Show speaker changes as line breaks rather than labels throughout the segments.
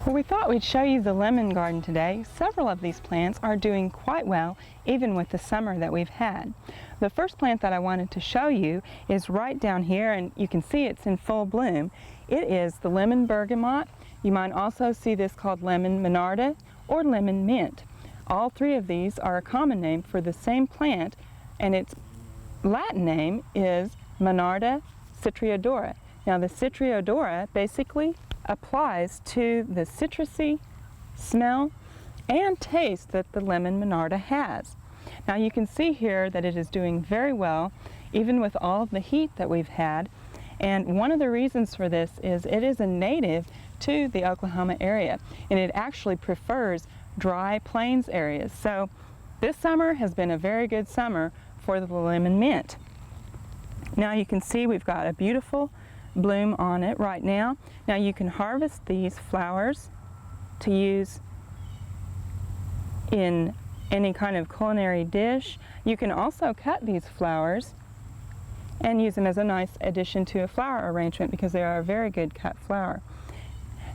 Well, we thought we'd show you the lemon garden today. Several of these plants are doing quite well, even with the summer that we've had. The first plant that I wanted to show you is right down here, and you can see it's in full bloom. It is the lemon bergamot. You might also see this called lemon monarda or lemon mint. All three of these are a common name for the same plant, and its Latin name is Monarda citriodora. Now, the citriodora basically applies to the citrusy smell and taste that the lemon monarda has. Now, you can see here that it is doing very well, even with all of the heat that we've had. And one of the reasons for this is it is a native to the Oklahoma area, and it actually prefers dry plains areas. So this summer has been a very good summer for the lemon mint. Now you can see we've got a beautiful bloom on it right now. Now you can harvest these flowers to use in any kind of culinary dish. You can also cut these flowers and use them as a nice addition to a flower arrangement because they are a very good cut flower.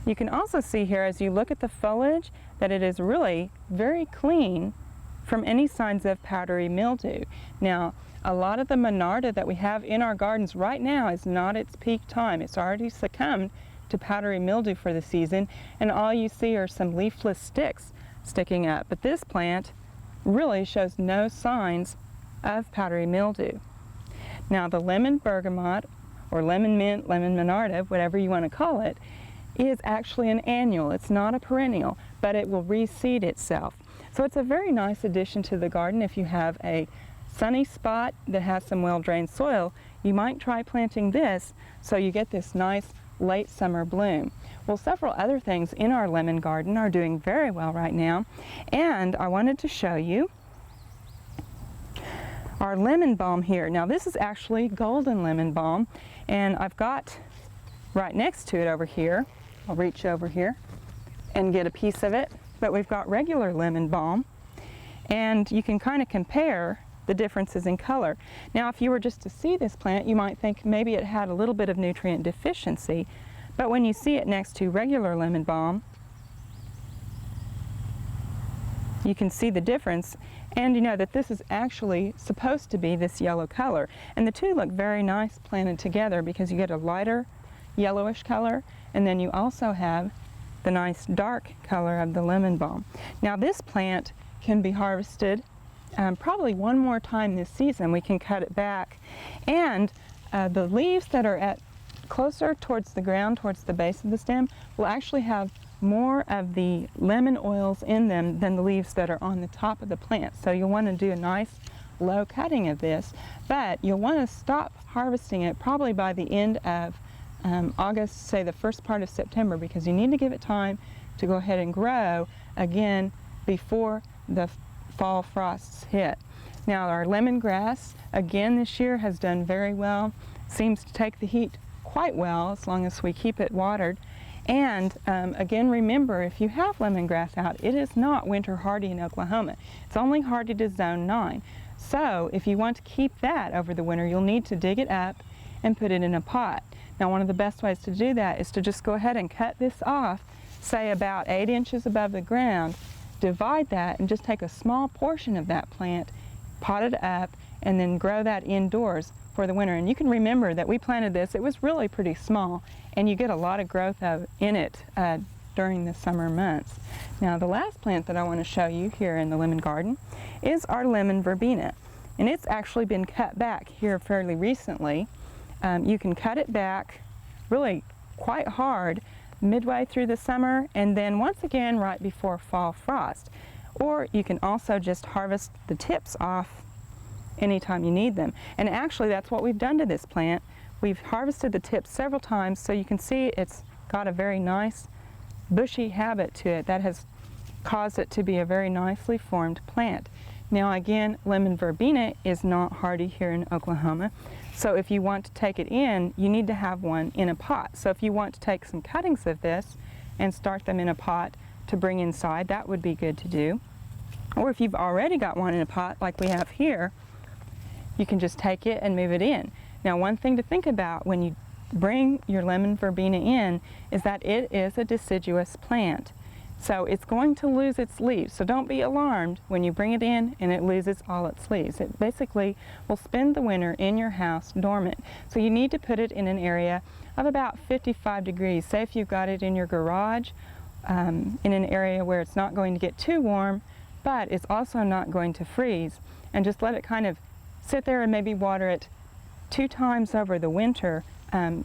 You can also see here as you look at the foliage that it is really very clean from any signs of powdery mildew. Now, a lot of the monarda that we have in our gardens right now is not its peak time. It's already succumbed to powdery mildew for the season, and all you see are some leafless sticks sticking up. But this plant really shows no signs of powdery mildew. Now, the lemon bergamot, or lemon mint, lemon monarda, whatever you want to call it, is actually an annual. It's not a perennial, but it will reseed itself. So it's a very nice addition to the garden. If you have a sunny spot that has some well-drained soil, you might try planting this so you get this nice late summer bloom. Well, several other things in our lemon garden are doing very well right now, and I wanted to show you our lemon balm here. Now, this is actually golden lemon balm, and I've got right next to it over here, I'll reach over here and get a piece of it, but we've got regular lemon balm, and you can kind of compare the differences in color. Now, if you were just to see this plant, you might think maybe it had a little bit of nutrient deficiency, but when you see it next to regular lemon balm, you can see the difference, and you know that this is actually supposed to be this yellow color. And the two look very nice planted together because you get a lighter yellowish color, and then you also have the nice dark color of the lemon balm. Now, this plant can be harvested probably one more time this season. We can cut it back, and the leaves that are at closer towards the ground, towards the base of the stem, will actually have more of the lemon oils in them than the leaves that are on the top of the plant. So you'll want to do a nice low cutting of this, but you'll want to stop harvesting it probably by the end of August, say the first part of September, because you need to give it time to go ahead and grow again before the fall frosts hit. Now, our lemongrass again this year has done very well, seems to take the heat quite well as long as we keep it watered. And again, remember, if you have lemongrass out, it is not winter hardy in Oklahoma. It's only hardy to zone 9. So if you want to keep that over the winter, you'll need to dig it up and put it in a pot. Now, one of the best ways to do that is to just go ahead and cut this off, say about 8 inches above the ground, divide that, and just take a small portion of that plant, pot it up, and then grow that indoors for the winter. And you can remember that we planted this, it was really pretty small, and you get a lot of growth in it during the summer months. Now, the last plant that I want to show you here in the lemon garden is our lemon verbena, and it's actually been cut back here fairly recently. You can cut it back really quite hard midway through the summer, and then once again right before fall frost. Or you can also just harvest the tips off anytime you need them. And actually, that's what we've done to this plant. We've harvested the tips several times, so you can see it's got a very nice bushy habit to it that has caused it to be a very nicely formed plant. Now, again, lemon verbena is not hardy here in Oklahoma, so if you want to take it in, you need to have one in a pot. So if you want to take some cuttings of this and start them in a pot to bring inside, that would be good to do. Or if you've already got one in a pot like we have here, you can just take it and move it in. Now, one thing to think about when you bring your lemon verbena in is that it is a deciduous plant. So it's going to lose its leaves. So don't be alarmed when you bring it in and it loses all its leaves. It basically will spend the winter in your house dormant. So you need to put it in an area of about 55 degrees. Say if you've got it in your garage, in an area where it's not going to get too warm, but it's also not going to freeze, and just let it kind of sit there and maybe water it 2 times over the winter.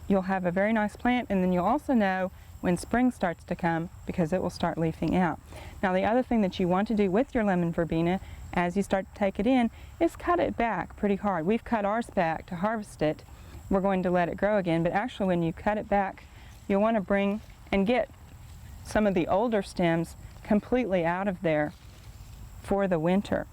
You'll have a very nice plant, and then you'll also know when spring starts to come because it will start leafing out. Now the other thing that you want to do with your lemon verbena as you start to take it in is cut it back pretty hard. We've cut ours back to harvest it. We're going to let it grow again, but actually when you cut it back, you'll want to bring and get some of the older stems completely out of there for the winter.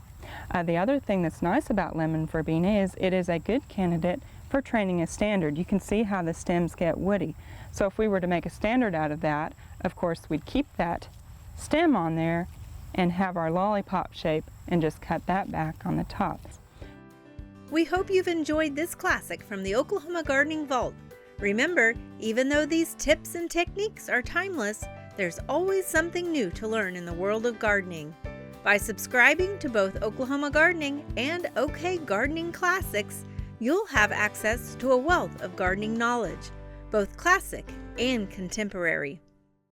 The other thing that's nice about lemon verbena is it is a good candidate for training a standard. You can see how the stems get woody. So if we were to make a standard out of that, of course we'd keep that stem on there and have our lollipop shape and just cut that back on the top.
We hope you've enjoyed this classic from the Oklahoma Gardening Vault. Remember, even though these tips and techniques are timeless, there's always something new to learn in the world of gardening. By subscribing to both Oklahoma Gardening and OK Gardening Classics, you'll have access to a wealth of gardening knowledge, both classic and contemporary.